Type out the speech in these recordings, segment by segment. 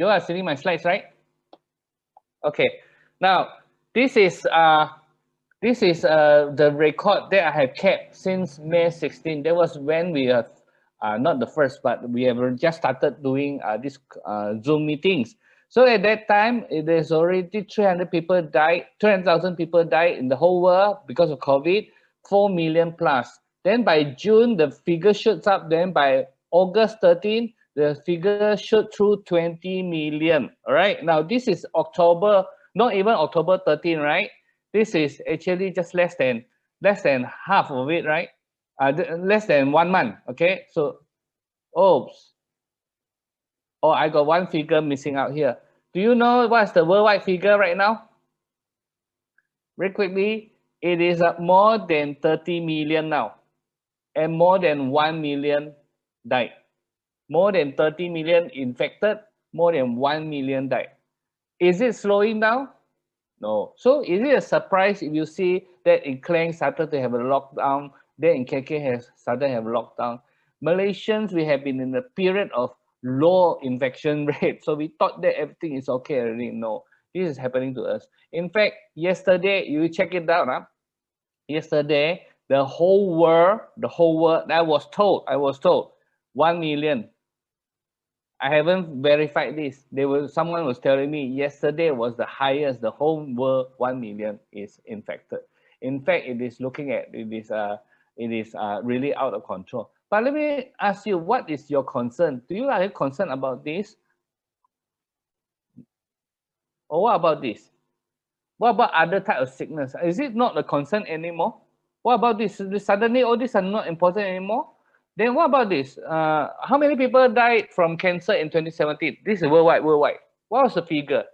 You are seeing my slides, right? Okay. Now this is the record that I have kept since May 16. That was when we have not the first, but we have just started doing this Zoom meetings. So at that time, there's already 300 people died, 300,000 people died in the whole world because of COVID, 4 million plus. Then by June, the figure shoots up. Then by August 13, the figure shoot through 20 million. All right. Now this is October, not even October 13, right? This is actually just less than half of it, right? Less than 1 month. Okay. So, oops. Oh, I got one figure missing out here. Do you know what's the worldwide figure right now? Very quickly, it is more than 30 million now, and more than 1 million died. More than 30 million infected, more than 1 million died. Is it slowing down? No. So is it a surprise if you see that in Klang started to have a lockdown, then in KK has started to have a lockdown? Malaysians, we have been in a period of low infection rate. So we thought that everything is okay already. No, this is happening to us. In fact, yesterday, you check it out. Huh? Yesterday, the whole world, I was told 1 million. I haven't verified this. Someone was telling me yesterday was the highest. The whole world 1 million is infected. In fact, it is really out of control. But let me ask you, what is your concern? Do you are you concerned about this? Or what about this? What about other type of sickness? Is it not a concern anymore? What about this? Suddenly, all these are not important anymore. Then what about this? How many people died from cancer in 2017? This is worldwide. What was the figure?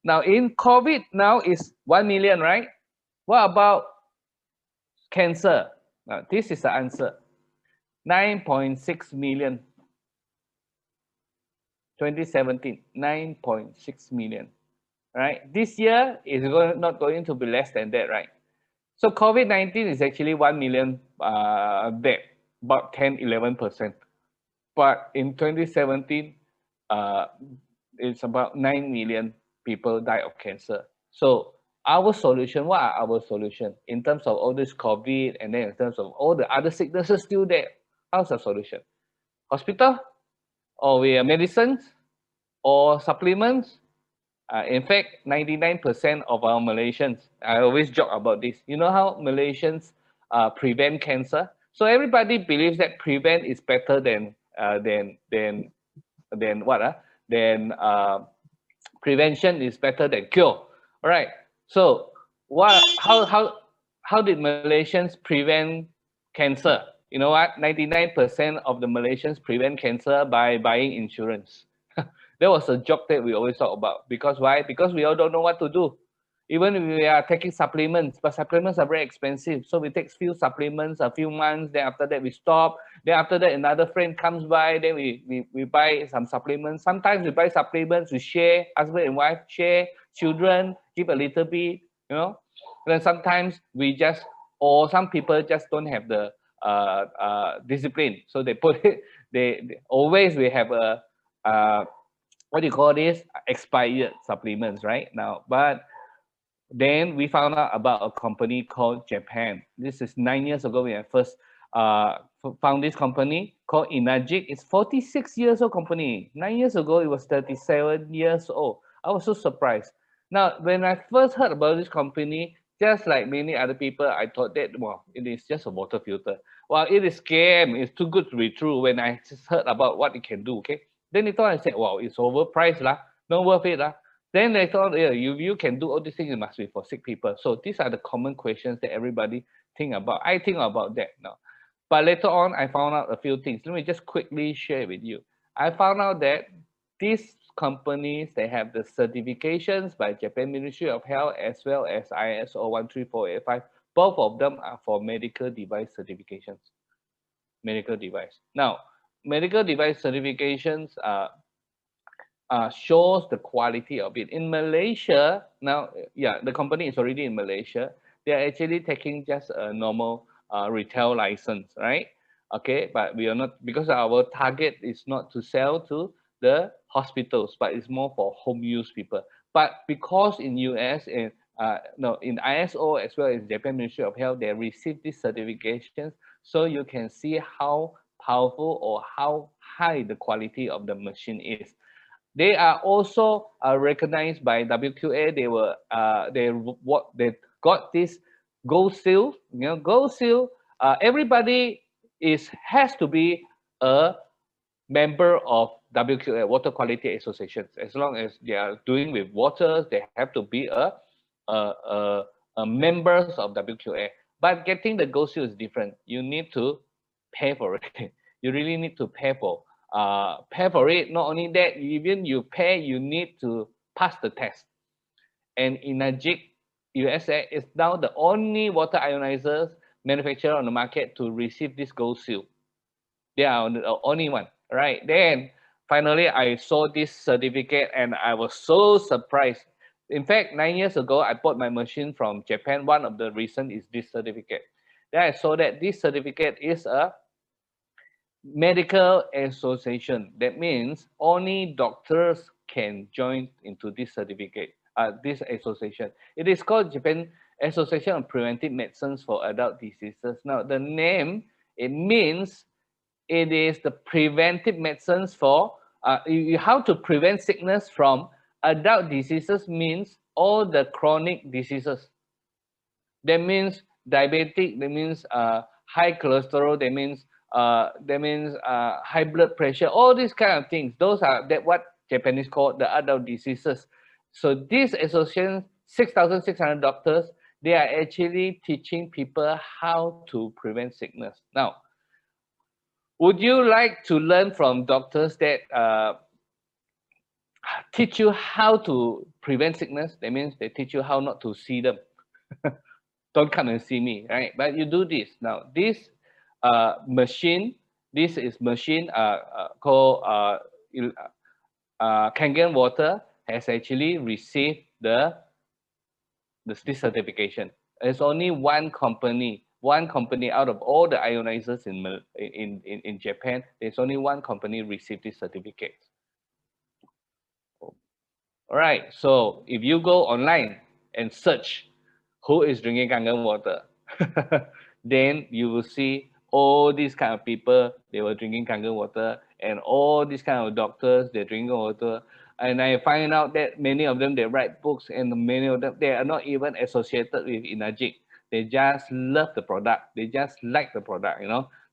Now in COVID now is 1 million, right? What about cancer? Now this is the answer. 9.6 million. 2017, 9.6 million. Right? This year is not going to be less than that, right? So COVID-19 is actually 1 million dead, about 10-11%. But in 2017, it's about 9 million people died of cancer. So our solution, what are our solution in terms of all this COVID and then in terms of all the other sicknesses still there? How's the solution? Hospital, or we medicines, or supplements? In fact, 99% of our Malaysians, I always joke about this. You know how Malaysians prevent cancer? So everybody believes that prevent is better than what? Then prevention is better than cure. All right. So what? How did Malaysians prevent cancer? You know what? 99% of the Malaysians prevent cancer by buying insurance. That was a joke that we always talk about. Because why? Because we all don't know what to do. Even if we are taking supplements, but supplements are very expensive. So we take few supplements, a few months, then after that we stop. Then after that another friend comes by, then we buy some supplements. Sometimes we buy supplements, we share, husband and wife share, children give a little bit, you know. And then sometimes we just, or some people just don't have the discipline. So they put it, they always we have a, what do you call this? Expired supplements, right? Now, but then we found out about a company called Japan. This is 9 years ago when I first found this company called Inagic. It's 46 years old company. 9 years ago, it was 37 years old. I was so surprised. Now, when I first heard about this company, just like many other people, I thought that, well, it is just a water filter. Well, it is scam. It's too good to be true when I just heard about what it can do, okay? Then later on, I said, wow, it's overpriced, lah. Not worth it, lah. Then they thought, yeah, you can do all these things, it must be for sick people. So these are the common questions that everybody think about. I think about that now. But later on, I found out a few things. Let me just quickly share with you. I found out that these companies, they have the certifications by Japan Ministry of Health as well as ISO 13485. Both of them are for medical device certifications. Medical device. Now, medical device certifications shows the quality of it. In Malaysia, now, yeah, the company is already in Malaysia. They are actually taking just a normal retail license, right? Okay, but we are not, because our target is not to sell to the hospitals, but it's more for home use people. But because in US and no, in ISO as well as Japan Ministry of Health, they receive these certifications, so you can see how powerful or how high the quality of the machine is. They are also recognized by WQA. They got this gold seal. Gold seal. Everybody has to be a member of WQA, Water Quality Associations. As long as they are doing with water, they have to be a, a, a members of WQA. But getting the gold seal is different. You need to pay for it. You really need to pay for it. Not only that, even you pay, you need to pass the test. And Inagic USA is now the only water ionizers manufacturer on the market to receive this gold seal. They are the only one, right? Then finally, I saw this certificate and I was so surprised. In fact, 9 years ago, I bought my machine from Japan. One of the reasons is this certificate. Then I saw that this certificate is a medical association. That means only doctors can join into this certificate, this association. It is called Japan Association of Preventive Medicines for Adult Diseases. Now, the name, it means it is the preventive medicines for how to prevent sickness from adult diseases means all the chronic diseases. That means diabetic, that means high cholesterol, that means high blood pressure, all these kind of things. Those are that what Japanese call the adult diseases. So this association, 6,600 doctors, they are actually teaching people how to prevent sickness. Now, would you like to learn from doctors that teach you how to prevent sickness? That means they teach you how not to see them. Don't come and see me, right? But you do this. Now, this machine, this is machine called Kangen water has actually received this certification. There's only one company out of all the ionizers in Japan. There's only one company received this certificate. All right, so if you go online and search who is drinking Kangen water, then you will see all these kind of people, they were drinking Kangen water, and all these kind of doctors, they're drinking water. And I find out that many of them, they write books, and many of them, they are not even associated with Inagic. They just love the product. They just like the product,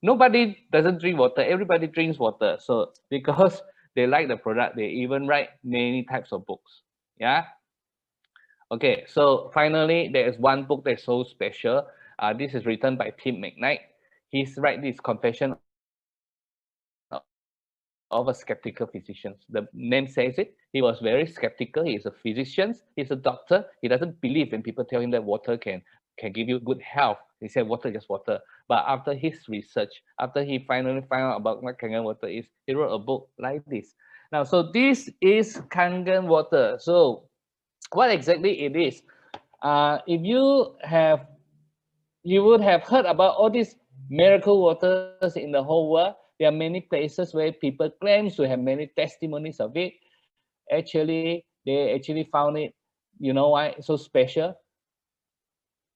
Nobody doesn't drink water. Everybody drinks water. So because they like the product, they even write many types of books. Yeah. Okay, so finally, there is one book that's so special. This is written by Tim McKnight. He's write this Confession of a Skeptical Physician. The name says it. He was very skeptical. He is a physician. He's a doctor. He doesn't believe when people tell him that water can give you good health. He said water just water. But after his research, after he finally found out about what Kangen water is, he wrote a book like this. Now, so this is Kangen water. So what exactly it is? If you would have heard about all these miracle waters in the whole world. There are many places where people claim to have many testimonies of it. Actually, they actually found it. You know why it's so special?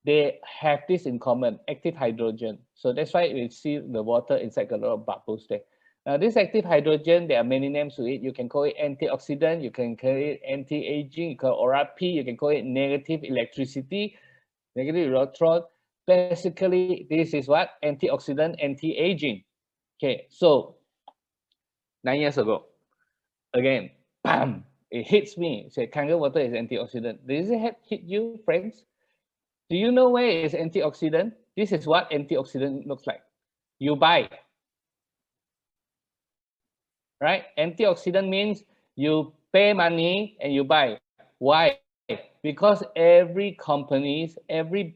They have this in common, active hydrogen. So that's why we see the water inside a lot of bubbles there. Now, this active hydrogen, there are many names to it. You can call it antioxidant, you can call it anti-aging, you call it ORAP, you can call it negative electricity, negative electron. Basically, this is what? Antioxidant, anti-aging. Okay, so 9 years ago, again, bam, it hits me. Say, Kangen water is antioxidant. Does it hit you, friends? Do you know where is antioxidant? This is what antioxidant looks like. You buy, right? Antioxidant means you pay money and you buy. Why? Because every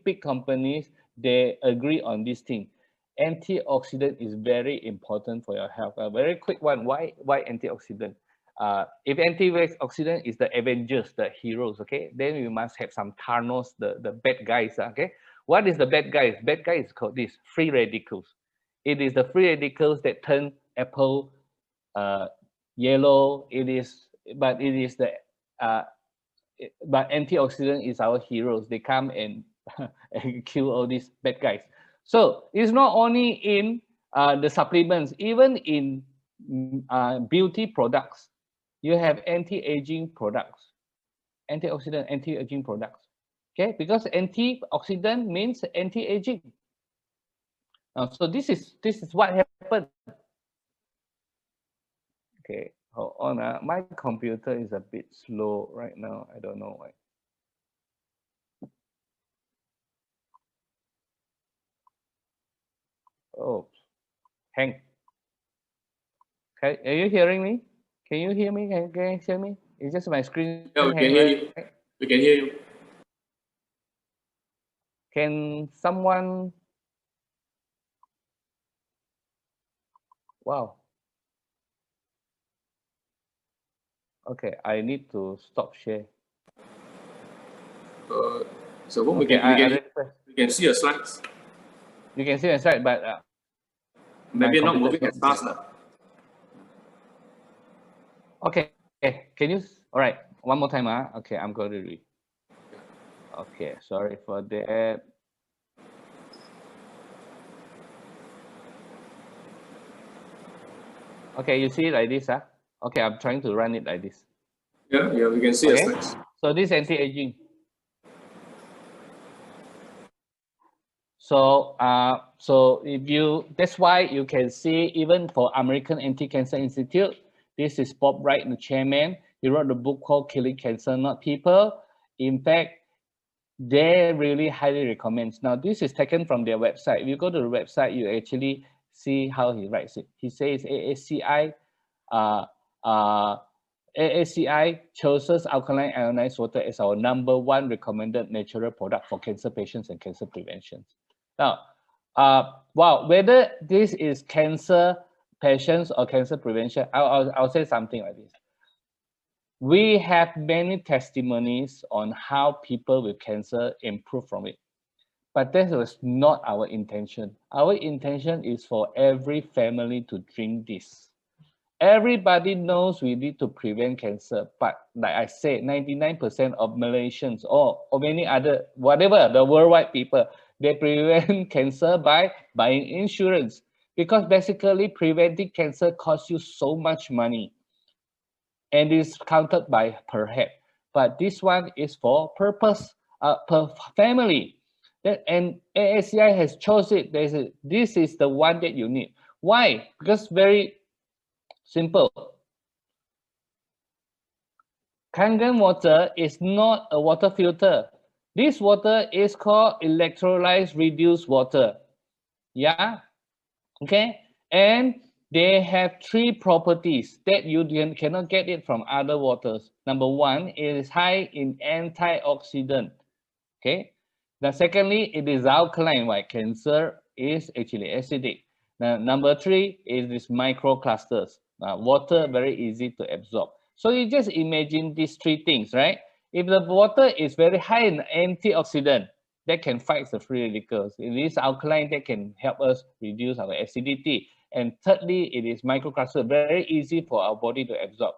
big companies, they agree on this thing. Antioxidant is very important for your health. A very quick one. Why antioxidant? If antioxidant is the Avengers, the heroes, okay, then we must have some Thanos, the bad guys, okay. What is the bad guys? Bad guys is called this free radicals. It is the free radicals that turn apple yellow. But it is the but antioxidant is our heroes. They come and, and kill all these bad guys. So it's not only in the supplements, even in beauty products, you have anti-aging products, antioxidant, anti-aging products. Okay, because antioxidant means anti-aging. So this is what happened. Okay, hold on. My computer is a bit slow right now. I don't know why. Oh, hang. Okay, are you hearing me? Can you hear me? Can you hear me? It's just my screen Yeah, we hang, can hear right? you. We can hear you. Can someone? Wow. Okay, I need to stop share. So what Okay, we can see your slides. you can see my slide, but my Maybe not computer is moving not as fast moving. now. Okay, can you? All right, one more time. Okay, I'm going to read. Okay, sorry for that. Okay, you see it like this, Okay, I'm trying to run it like this. Yeah, we can see your Okay, slides. so this anti-aging. So if you, that's why you can see even for American Anti-Cancer Institute, this is Bob Wright, the chairman. He wrote the book called Killing Cancer, Not People. In fact, they really highly recommend. Now, this is taken from their website. If you go to the website, you actually see how he writes it. He says AACI, uh, uh, AACI chooses alkaline ionized water as our #1 recommended natural product for cancer patients and cancer prevention. Now, wow, whether this is cancer patients or cancer prevention, I'll say something like this. We have many testimonies on how people with cancer improve from it. But that was not our intention. Our intention is for every family to drink this. Everybody knows we need to prevent cancer, but like I said, 99% of Malaysians or many other, whatever, the worldwide people, they prevent cancer by buying insurance. Because basically preventing cancer costs you so much money and is counted by per head. But this one is for purpose, per family. And ASCI has chosen it. This is the one that you need. Why? Because very simple. Kangen water is not a water filter. This water is called electrolyte reduced water. Yeah, okay. And they have 3 properties that you cannot get it from other waters. Number 1, it is high in antioxidant. Okay. Now, secondly, it is alkaline, while cancer is actually acidic. Now, number 3 is these microclusters. Water very easy to absorb. So you just imagine these 3 things, right? If the water is very high in antioxidant, that can fight the free radicals. It is alkaline that can help us reduce our acidity. And thirdly, it is microcluster, very easy for our body to absorb.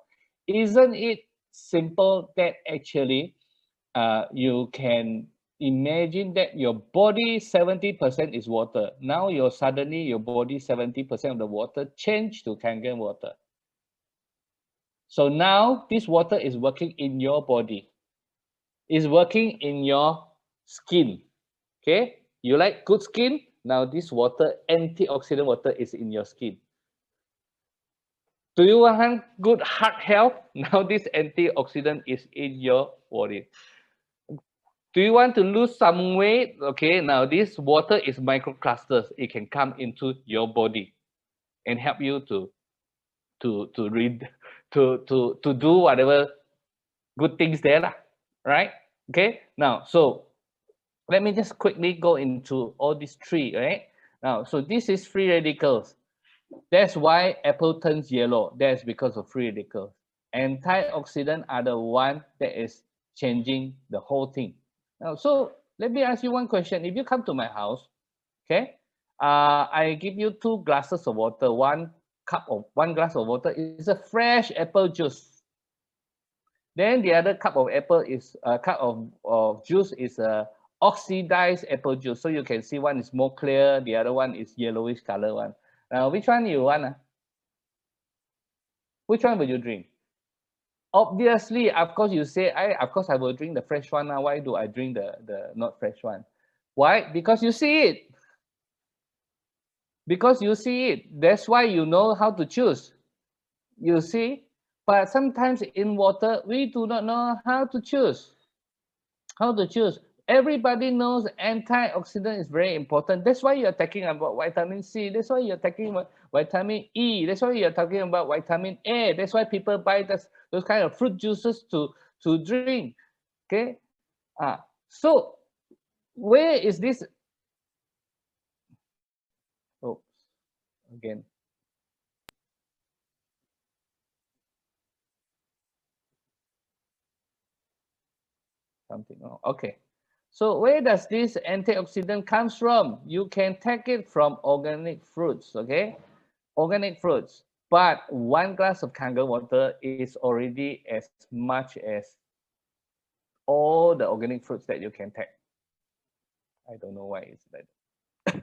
Isn't it simple that actually you can imagine that your body 70% is water. Now suddenly your body 70% of the water change to Kangen water. So now this water is working in your body, is working in your skin. Okay, you like good skin? Now this water, antioxidant water, is in your skin. Do you want good heart health? Now this antioxidant is in your body. Do you want to lose some weight? Okay, now this water is microclusters. It can come into your body and help you to read to do whatever good things there, right? Okay, now so let me just quickly go into all these 3, right? Now, so this is free radicals. That's why apple turns yellow. That's because of free radicals. Antioxidant are the one that is changing the whole thing. Now, so let me ask you one question. If you come to my house, okay, I give you 2 glasses of water. One 1 glass of water is a fresh apple juice. Then the other cup of juice is a oxidized apple juice. So you can see one is more clear, the other one is yellowish color one. Now, which one you want? Which one will you drink? Obviously, of course, you say, of course, I will drink the fresh one. Now, why do I drink the not fresh one? Why? Because you see it. Because you see it. That's why you know how to choose. You see? But sometimes in water, we do not know how to choose. How to choose. Everybody knows antioxidant is very important. That's why you're talking about vitamin C. That's why you're talking about vitamin E. That's why you're talking about vitamin A. That's why people buy those kind of fruit juices to drink. Okay? So where is this? Oh, again. Something. Oh, okay. So where does this antioxidant comes from? You can take it from organic fruits, okay? Organic fruits. But 1 glass of Kangen water is already as much as all the organic fruits that you can take. I don't know why it's like that.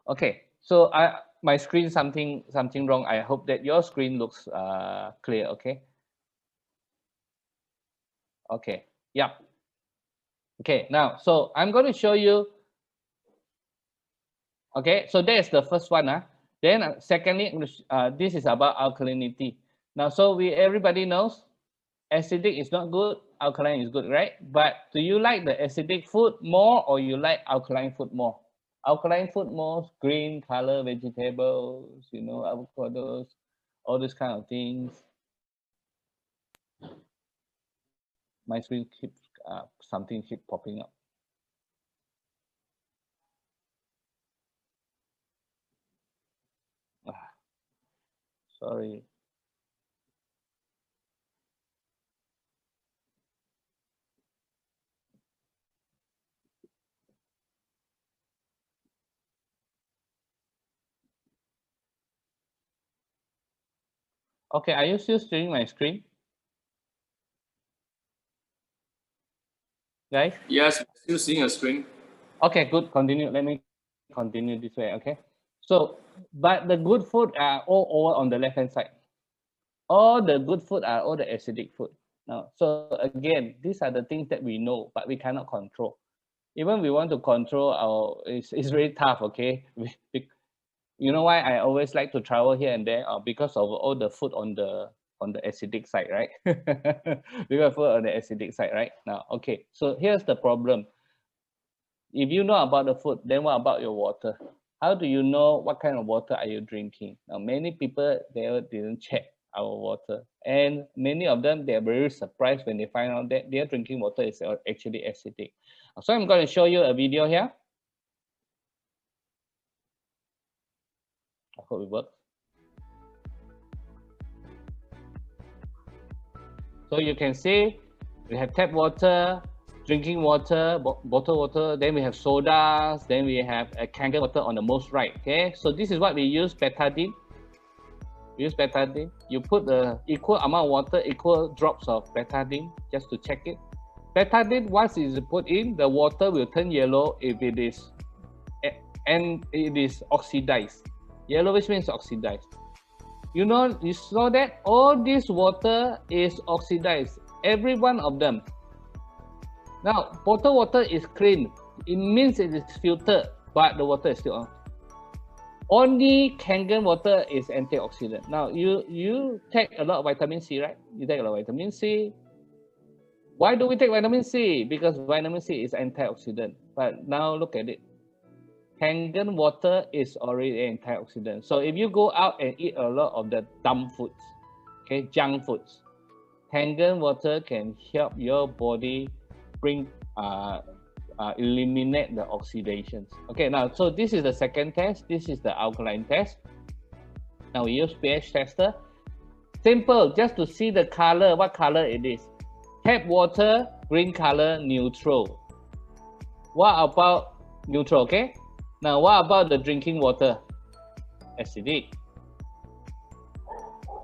Okay, so my screen something wrong. I hope that your screen looks clear, okay? Okay, yeah. Okay, now, so I'm going to show you. Okay, so that's the first one. Then secondly, this is about alkalinity. Now, so everybody knows acidic is not good, alkaline is good, right? But do you like the acidic food more or you like alkaline food more? Alkaline food more, green color vegetables, you know, avocados, all these kind of things. My screen keeps something keep popping up. Sorry. Okay, are you still streaming my screen? Guys? Yes, still seeing a screen. Okay, good. Continue. Let me continue this way. Okay. So, but the good food are all over on the left hand side. All the good food are all the acidic food. Now, so again, these are the things that we know, but we cannot control. Even we want to control it's very tough. Okay. You know why I always like to travel here and there? Because of all the food on the acidic side, right? Because food on the acidic side, right? Now, okay. So here's the problem. If you know about the food, then what about your water? How do you know what kind of water are you drinking? Now, many people, they didn't check our water. And many of them, they're very surprised when they find out that their drinking water is actually acidic. So I'm going to show you a video here. I hope it works. So you can see we have tap water, drinking water, bottled water, then we have sodas, then we have a Kangen water on the most right, okay? So this is what we use, betadine. We use betadine. You put the equal amount of water, equal drops of betadine, just to check it. Betadine, once it is put in, the water will turn yellow if it is, and it is oxidized. Yellowish means oxidized. You saw that all this water is oxidized, every one of them. Now, bottled water is clean. It means it is filtered, but the water is still on. Only Kangen water is antioxidant. Now, you take a lot of vitamin C, right? You take a lot of vitamin C. Why do we take vitamin C? Because vitamin C is antioxidant. But now look at it. Kangen water is already antioxidant. So if you go out and eat a lot of the dumb foods, okay, junk foods, Kangen water can help your body eliminate the oxidations. Okay, now, so this is the second test. This is the alkaline test. Now we use pH tester. Simple, just to see the color, what color it is. Tap water, green color, neutral. What about neutral, okay? Now, what about the drinking water? Acidic.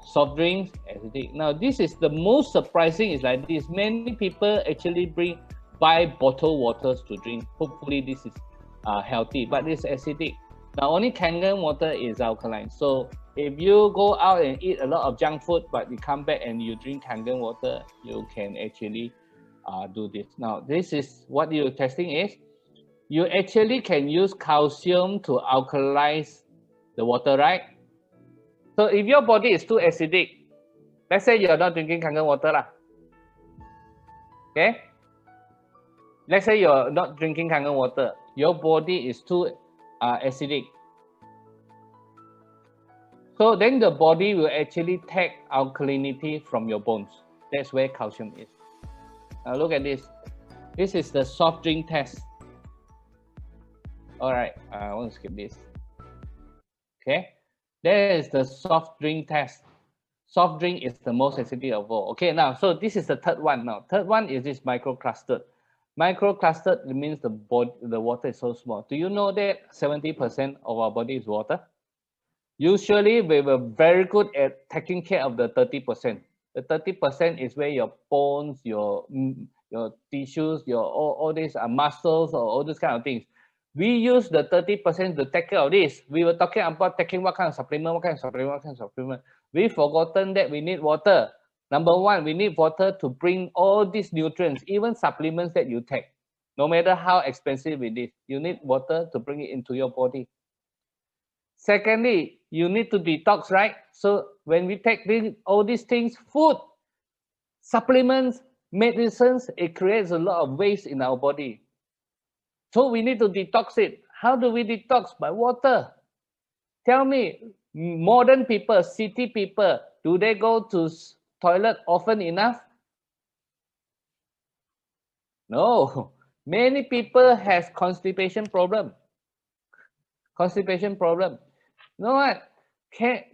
soft drinks, acidic. Now, this is the most surprising is like this. Many people actually buy bottled waters to drink. Hopefully, this is healthy, but it's acidic. Now, only Kangen water is alkaline. So, if you go out and eat a lot of junk food, but you come back and you drink Kangen water, you can actually do this. Now, this is what you're testing is. You actually can use calcium to alkalize the water, right? So if your body is too acidic, let's say you're not drinking Kangen water lah. Okay? Let's say you're not drinking Kangen water. Your body is too acidic. So then the body will actually take alkalinity from your bones. That's where calcium is. Now look at this. This is the soft drink test. All right, I want to skip this. Okay, there is the soft drink test. Soft drink is the most acidic of all. Okay, now, so this is the third one. Now, third one is this microclustered. Microclustered means the water is so small. Do you know that 70% of our body is water? Usually, we were very good at taking care of the 30%. The 30% is where your bones, your tissues, your all these muscles, or all these kind of things. We use the 30% to take care of this. We were talking about taking what kind of supplement, what kind of supplement, what kind of supplement. We've forgotten that we need water. Number one, we need water to bring all these nutrients, even supplements that you take. No matter how expensive it is, you need water to bring it into your body. Secondly, you need to detox, right? So when we take all these things, food, supplements, medicines, it creates a lot of waste in our body. So we need to detox it. How do we detox? By water. Tell me, modern people, city people, do they go to toilet often enough? No. Many people has constipation problem. Constipation problem. You know what?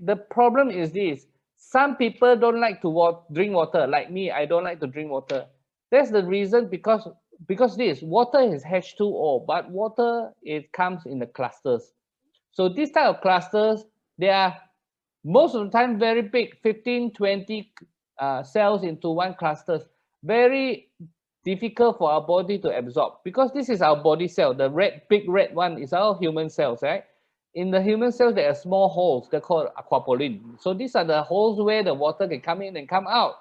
The problem is this. Some people don't like to drink water. Like me, I don't like to drink water. That's the reason because this water is H2O, but water it comes in the clusters. So this type of clusters, they are most of the time very big, 15, 20 cells into one cluster. Very difficult for our body to absorb because this is our body cell. The big red one is our human cells, right? In the human cells, there are small holes. They're called aquaporin. So these are the holes where the water can come in and come out.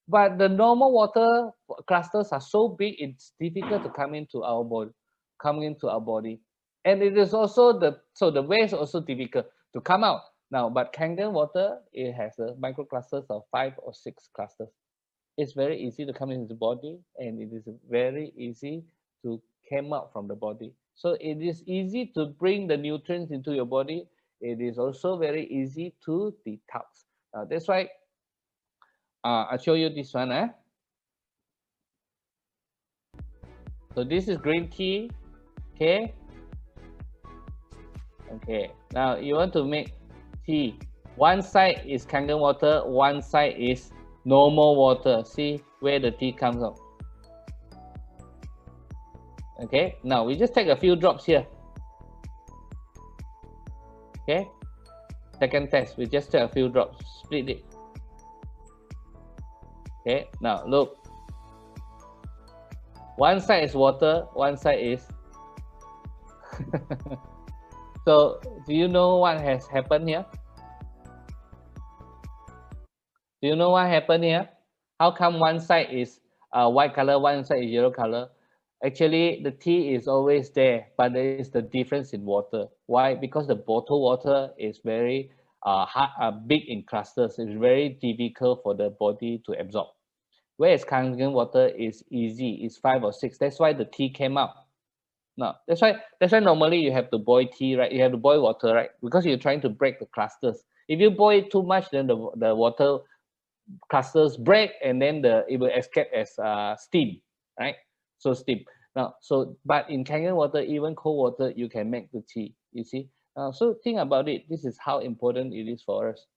But the normal water clusters are so big, it's difficult to come into our body. And it is also the way is also difficult to come out. Now, but Kangen water, it has a microclusters of 5 or 6 clusters. It's very easy to come into the body, and it is very easy to come out from the body. So it is easy to bring the nutrients into your body. It is also very easy to detox. That's why I'll show you this one. So this is green tea. Okay. Okay. Now you want to make tea. One side is Kangen water, one side is normal water. See where the tea comes out. Okay. Now we just take a few drops here. Okay. Second test, we just take a few drops. Split it. Okay, now look. One side is water, one side is. So, do you know what has happened here? Do you know what happened here? How come one side is white color, one side is yellow color? Actually, the tea is always there, but there is the difference in water. Why? Because the bottled water is very big in clusters. It's very difficult for the body to absorb. Whereas Kangen water is easy, it's 5 or 6. That's why the tea came out. No, that's why normally you have to boil tea, right? You have to boil water, right? Because you're trying to break the clusters. If you boil it too much, then the water clusters break, and then it will escape as steam, right? So steam. Now, but in Kangen water, even cold water, you can make the tea. You see. So think about it. This is how important it is for us.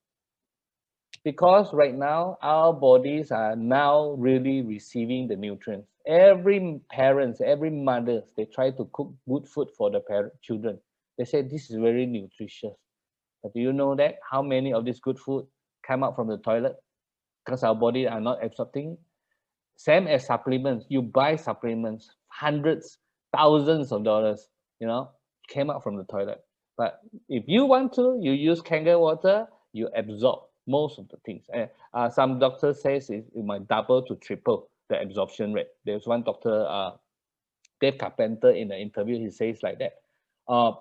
Because right now our bodies are now really receiving the nutrients. Every parents, every mothers, they try to cook good food for the children. They say this is very nutritious. But do you know that how many of this good food come out from the toilet because our body are not absorbing. Same as supplements. You buy supplements, hundreds, thousands of dollars, you know, came out from the toilet. But if you want to, you use Kangen water, you absorb most of the things. And some doctors says it might double to triple the absorption rate. There's one doctor, Dave Carpenter, in the interview, he says like that. Uh,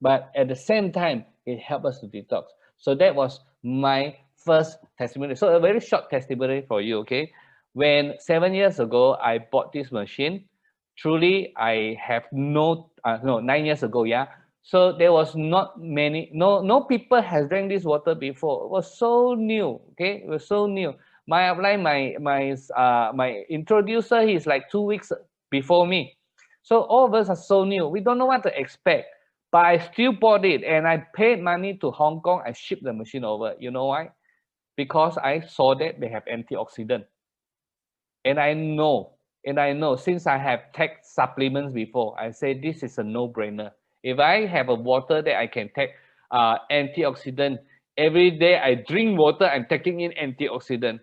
but at the same time, it helps us to detox. So that was my first testimony. So a very short testimony for you, okay? When 7 years ago, I bought this machine, truly I have no, 9 years ago, yeah. So there was not many, no people has drank this water before. It was so new, okay? It was so new. My upline, my introducer, he's like 2 weeks before me. So all of us are so new. We don't know what to expect. But I still bought it and I paid money to Hong Kong. I shipped the machine over. You know why? Because I saw that they have antioxidant. And I know since I have taken supplements before, I say this is a no-brainer. If I have a water that I can take antioxidant, every day I drink water, I'm taking in antioxidant.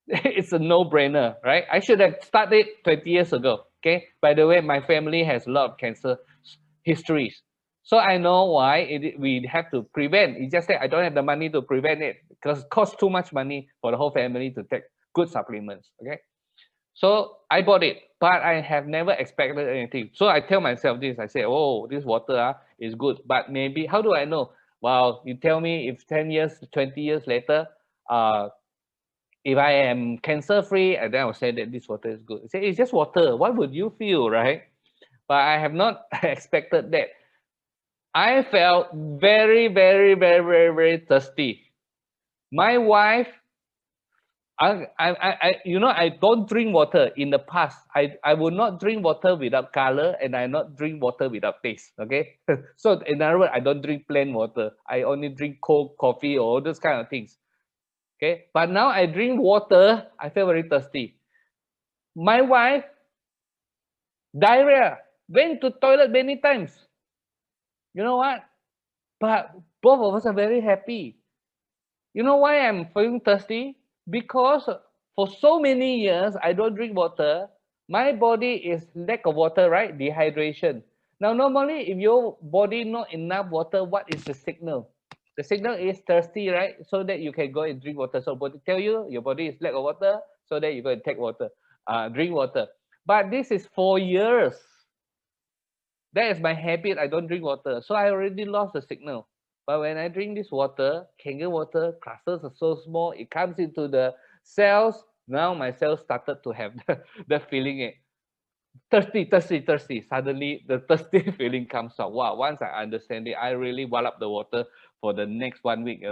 It's a no-brainer, right? I should have started 20 years ago. Okay. By the way, my family has a lot of cancer histories. So I know why we have to prevent. It's just that I don't have the money to prevent it because it costs too much money for the whole family to take good supplements. Okay. So I bought it, but I have never expected anything. So I tell myself this, I say, oh, this water is good, but maybe, how do I know? Well, you tell me if 10 years, 20 years later, if I am cancer free, and then I will say that this water is good. Say it's just water. What would you feel, right? But I have not expected that. I felt very, very, very, very, very thirsty. My wife, I don't drink water in the past. I would not drink water without color, and I not drink water without taste. Okay, so in other words, I don't drink plain water. I only drink cold coffee or all those kind of things. Okay, but now I drink water, I feel very thirsty. My wife, diarrhea, went to toilet many times. You know what? But both of us are very happy. You know why I'm feeling thirsty? Because for so many years I don't drink water. My body is lack of water, right? Dehydration. Now, normally, if your body not enough water, what is the signal? The signal is thirsty, right? So that you can go and drink water. So body tell you your body is lack of water, so that you go and take water, drink water. But this is 4 years. That is my habit. I don't drink water. So I already lost the signal. But when I drink this water, Kangen water, clusters are so small, it comes into the cells. Now my cells started to have the feeling, thirsty, thirsty, thirsty. Suddenly the thirsty feeling comes out. Wow, once I understand it, I really well up the water for the next 1 week.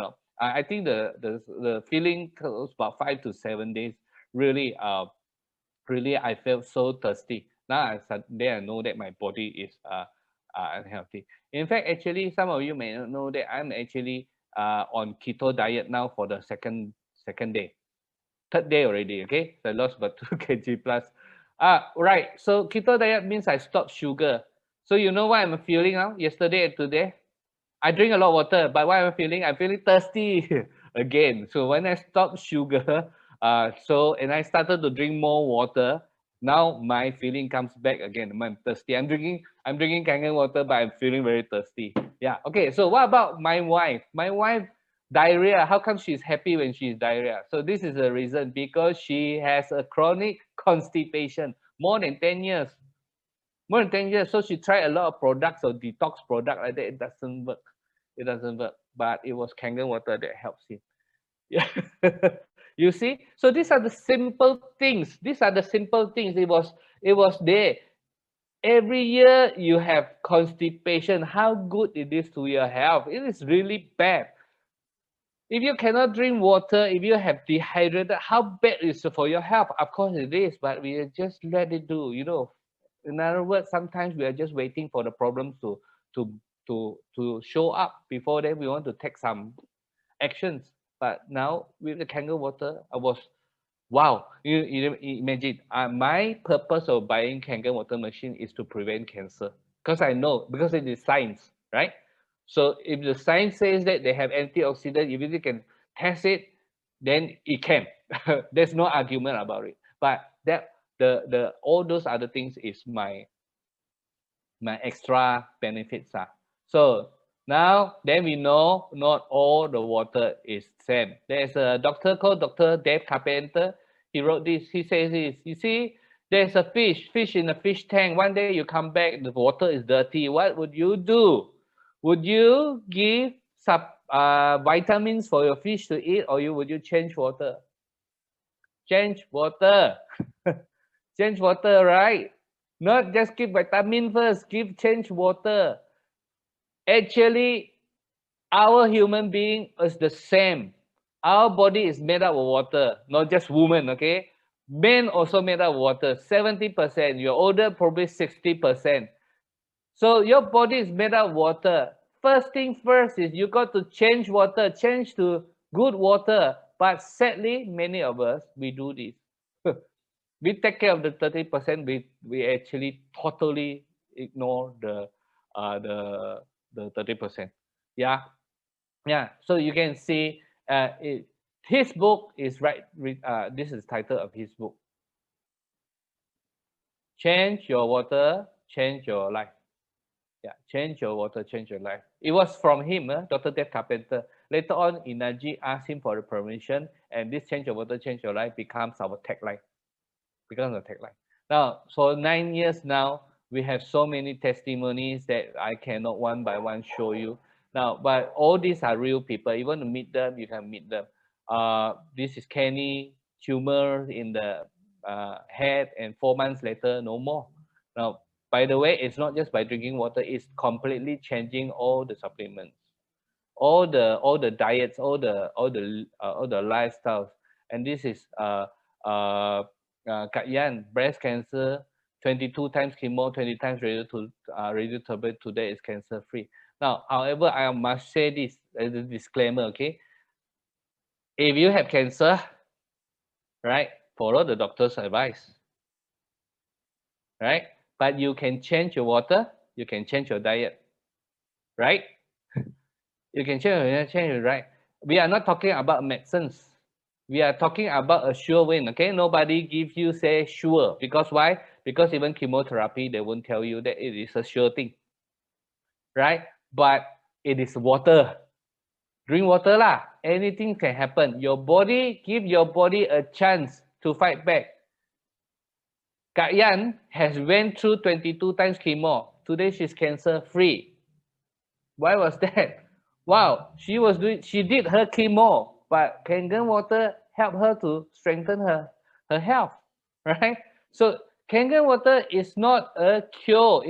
I think the feeling was about 5 to 7 days. Really, really I felt so thirsty. Now I know that my body is unhealthy. In fact, actually, some of you may not know that I'm actually on keto diet now for the second day, third day already. Okay, so I lost about 2 kg plus. Right. So keto diet means I stop sugar. So you know what I'm feeling now? Yesterday and today, I drink a lot of water, but what I'm feeling, I'm feeling thirsty again. So when I stop sugar, and I started to drink more water, now my feeling comes back again. I'm thirsty. I'm drinking Kangen water, but I'm feeling very thirsty. Yeah. Okay. So what about my wife? My wife, diarrhea. How come she's happy when she's diarrhea? So this is the reason, because she has a chronic constipation more than 10 years. More than 10 years. So she tried a lot of products or detox product like that. It doesn't work. It doesn't work. But it was Kangen water that helps him. Yeah. You see? So these are the simple things. These are the simple things. It was there. Every year you have constipation. How good it is to your health? It is really bad. If you cannot drink water, if you have dehydrated, how bad is it for your health? Of course it is, but we just let it do. In other words, sometimes we are just waiting for the problems to to show up before then we want to take some actions. But now with the Kangen water, I was wow. You imagine, my purpose of buying Kangen water machine is to prevent cancer, because I know, because it is science, right? So if the science says that they have antioxidant, if you can test it, then it can. There's no argument about it. But that the all those other things is my extra benefits are. So now then we know not all the water is same. There's a doctor called Dr. Dave Carpenter. He wrote this. He says this. You see, there's a fish in a fish tank. One day you come back, the water is dirty. What would you do? Would you give vitamins for your fish to eat, or would you change water? Change water. Change water, right? Not just give vitamin first, give change water. Actually, our human being is the same. Our body is made up of water, not just women, okay? Men also made up of water, 70%. You're older, probably 60%. So your body is made up of water. First thing first is you got to change water, change to good water. But sadly, many of us, we do this. We take care of the 30%, we actually totally ignore the 30%. Yeah. Yeah. So you can see his book is this is the title of his book. Change your water, change your life. Yeah, change your water, change your life. It was from him, Dr. Dave Carpenter. Later on, Inaji asked him for the permission, and this change your water, change your life becomes our tagline. Because of tagline. Now, for 9 years now, we have so many testimonies that I cannot one by one show you. Now, but all these are real people. You want to meet them, you can meet them. This is Kenny, tumor in the head, and 4 months later, no more. Now, by the way, it's not just by drinking water, it's completely changing all the supplements, all the diets, all the lifestyles. And this is Kangen, breast cancer, 22 times chemo, 20 times radiotherapy, today is cancer free. Now, however, I must say this as a disclaimer, okay? If you have cancer, right, follow the doctor's advice, right? But you can change your water, you can change your diet, right? You can change your right. We are not talking about medicines. We are talking about a sure win. Okay, nobody gives you say sure, because why? Because even chemotherapy, they won't tell you that it is a sure thing, right? But it is water. Drink water lah. Anything can happen. Your body, give your body a chance to fight back. Kak Yan has went through 22 times chemo. Today she's cancer free. Why was that? Wow, she did her chemo, but Kangen water helped her to strengthen her health, right? So Kangen water is not a cure.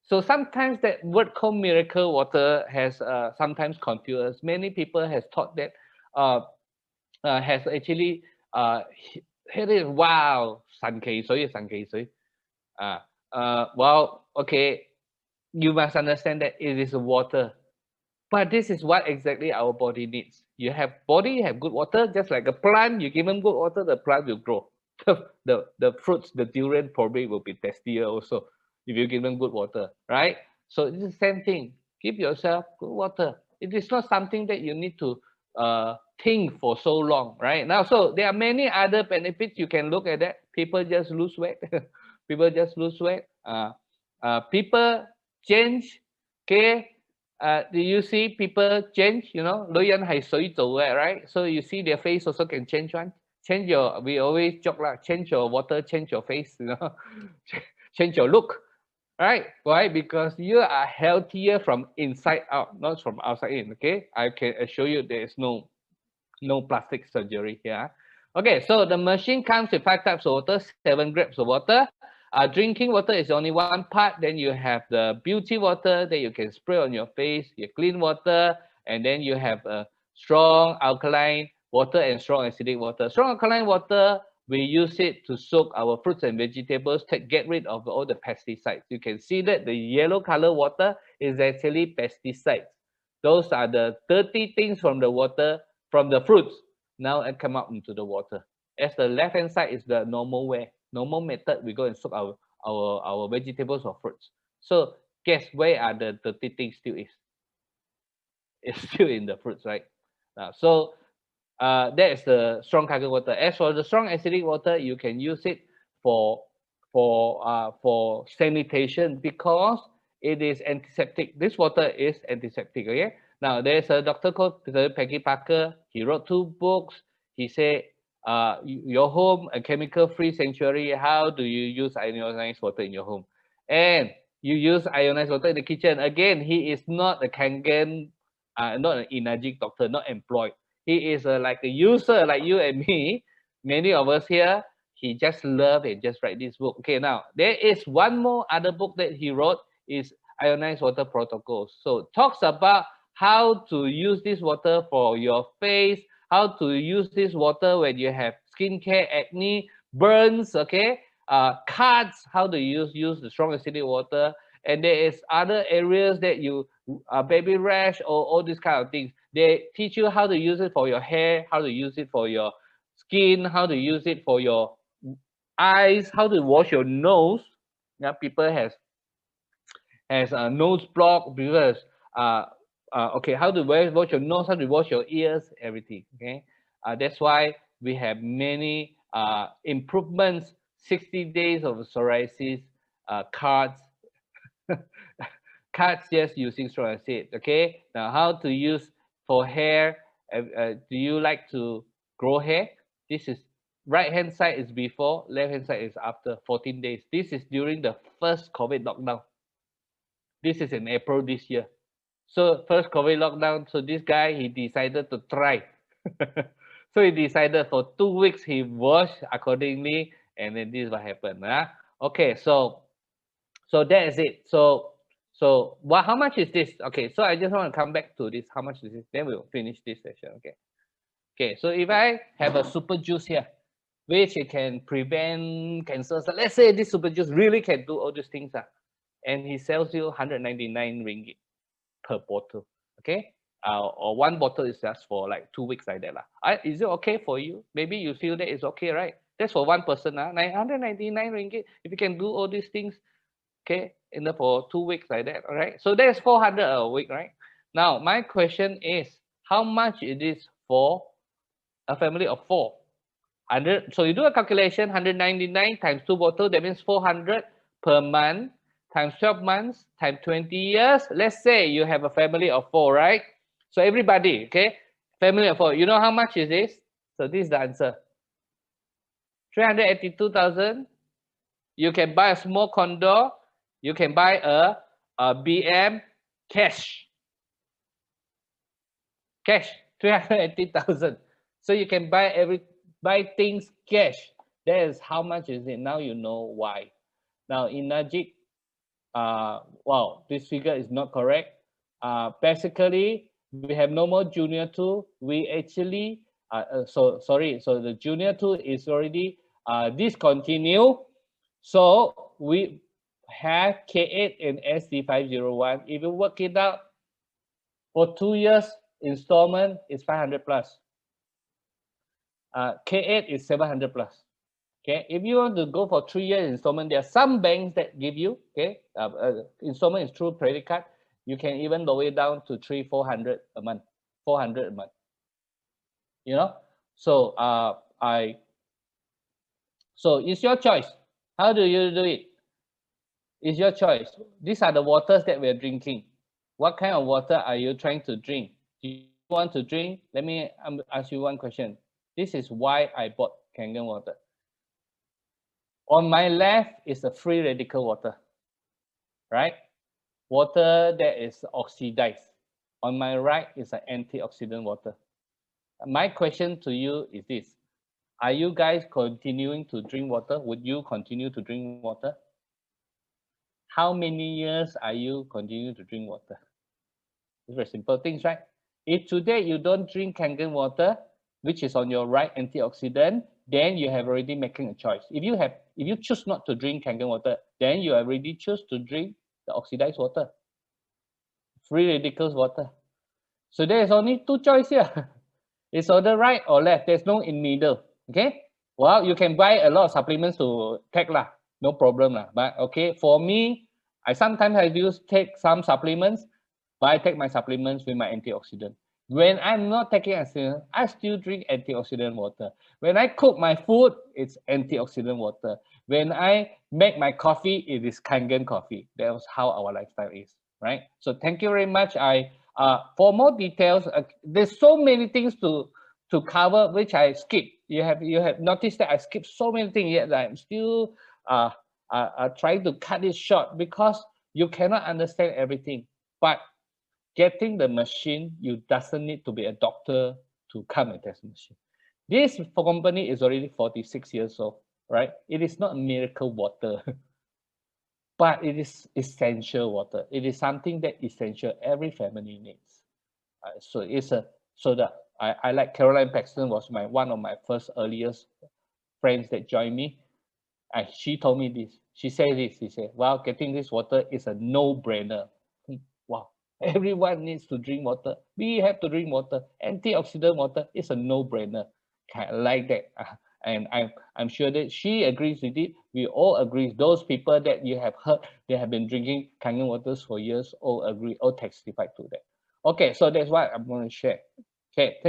So sometimes that word called miracle water has sometimes confused us. Many people has thought that has actually hit it. Wow, 神奇水. Well, okay, you must understand that it is water. But this is what exactly our body needs. You have body, you have good water, just like a plant, you give them good water, the plant will grow. The fruits, the durian probably will be tastier also if you give them good water, right? So it's the same thing. Give yourself good water. It is not something that you need to think for so long, right? Now, so there are many other benefits. You can look at that. People just lose weight. People just lose weight. People change. Okay, do you see people change? You know, 女人係水做嘅, right? So you see their face also can change one. Change your, we always joke lah, change your water, change your face, you know, change your look, right? Why? Because you are healthier from inside out, not from outside in. Okay, I can assure you there is no plastic surgery here. Okay, so the machine comes with 5 types of water, 7 grapes of water. Drinking water is only one part. Then you have the beauty water that you can spray on your face, your clean water, and then you have a strong alkaline water and strong acidic water. Strong alkaline water, we use it to soak our fruits and vegetables to get rid of all the pesticides. You can see that the yellow color water is actually pesticides. Those are the dirty things from the water, from the fruits, now and come out into the water. As the left hand side is the normal way, normal method, we go and soak our vegetables or fruits. So guess where are the dirty things still is? It's still in the fruits, right? So that is the strong Kangen water. As for the strong acidic water, you can use it for for sanitation because it is antiseptic. This water is antiseptic. Okay. Now there's a doctor called Peggy Parker. He wrote 2 books. He said, "Your home a chemical-free sanctuary. How do you use ionized water in your home?" And you use ionized water in the kitchen. Again, he is not a Kangen, not an Inagic doctor, not employed. He is like a user like you and me. Many of us here, he just love and just write this book. Okay, now there is one more other book that he wrote is ionized water protocols. So talks about how to use this water for your face, how to use this water when you have skincare, acne, burns, okay, cuts, how to use the strong acidic water. And there is other areas that you baby rash or all these kind of things. They teach you how to use it for your hair, how to use it for your skin, how to use it for your eyes, how to wash your nose. Yeah, people has a nose block because okay, how to wash your nose, how to wash your ears, everything. Okay, that's why we have many improvements. 60 days of psoriasis cards, cards just using strong acid. Okay, now how to use for hair. Do you like to grow hair? This is right hand side is before, left hand side is after 14 days. This is during the first COVID lockdown. This is in April this year. So first COVID lockdown, so this guy, he decided to try. So he decided for 2 weeks, he washed accordingly, and then this is what happened. Okay, so that is it. So what, how much is this? Okay, so I just want to come back to this. How much is this? Then we'll finish this session. Okay. Okay, so if I have a super juice here, which it can prevent cancer. So let's say this super juice really can do all these things, and he sells you 199 ringgit per bottle. Okay, or one bottle is just for like 2 weeks like that. Is it okay for you? Maybe you feel that it's okay, right? That's for one person. 999 ringgit. If you can do all these things, okay, in the for 2 weeks like that, all right? So that's 400 a week, right? Now, my question is, how much it is for a family of 4? 100, so you do a calculation, 199 times 2 bottles, that means 400 per month, times 12 months, times 20 years. Let's say you have a family of 4, right? So everybody, okay, family of 4, you know how much is this? So this is the answer. 382,000. You can buy a small condo, you can buy a BM cash. Cash, 380,000. So you can buy things cash. That is how much is it. Now you know why. Now in Najib, wow, this figure is not correct. Basically, we have no more junior 2. We actually, so the junior 2 is already discontinued. So we have K8 and SD501. If you work it out, for 2 years, installment is 500 plus. K8 is 700 plus. Okay, if you want to go for 3 years installment, there are some banks that give you, okay, installment is through credit card. You can even lower it down to 300-400 a month, 400 a month. You know, so so it's your choice. How do you do it? It's your choice. These are the waters that we're drinking. What kind of water are you trying to drink? Do you want to drink? Let me ask you one question. This is why I bought Kangen water. On my left is a free radical water, right? Water that is oxidized. On my right is an antioxidant water. My question to you is this. Are you guys continuing to drink water? Would you continue to drink water? How many years are you continuing to drink water? It's very simple things, right? If today you don't drink Kangen water, which is on your right, antioxidant, then you have already making a choice. If you choose not to drink Kangen water, then you already choose to drink the oxidized water, free radicals water. So there is only 2 choices here. It's either right or left. There's no in middle. Okay. Well, you can buy a lot of supplements to take lah. No problem lah. But okay, for me, I sometimes I do take some supplements, but I take my supplements with my antioxidant. When I'm not taking antioxidant, I still drink antioxidant water. When I cook my food, it's antioxidant water. When I make my coffee, it is Kangen coffee. That's how our lifestyle is, right? So thank you very much. I for more details, there's so many things to cover which I skip. You have noticed that I skip so many things yet that I'm still trying to cut it short because you cannot understand everything. But getting the machine, you doesn't need to be a doctor to come and test machine. This company is already 46 years old, right? It is not miracle water, but it is essential water. It is something that essential every family needs. So it's a so that I like Caroline Paxton was my one of my first earliest friends that joined me. And she told me this. She said this. She said, "Well, getting this water is a no-brainer." Wow, everyone needs to drink water. We have to drink water. Antioxidant water is a no-brainer. Kind of like that. And I'm sure that she agrees with it. We all agree. Those people that you have heard they have been drinking Kangen waters for years all agree, all testified to that. Okay, so that's what I'm going to share. Okay,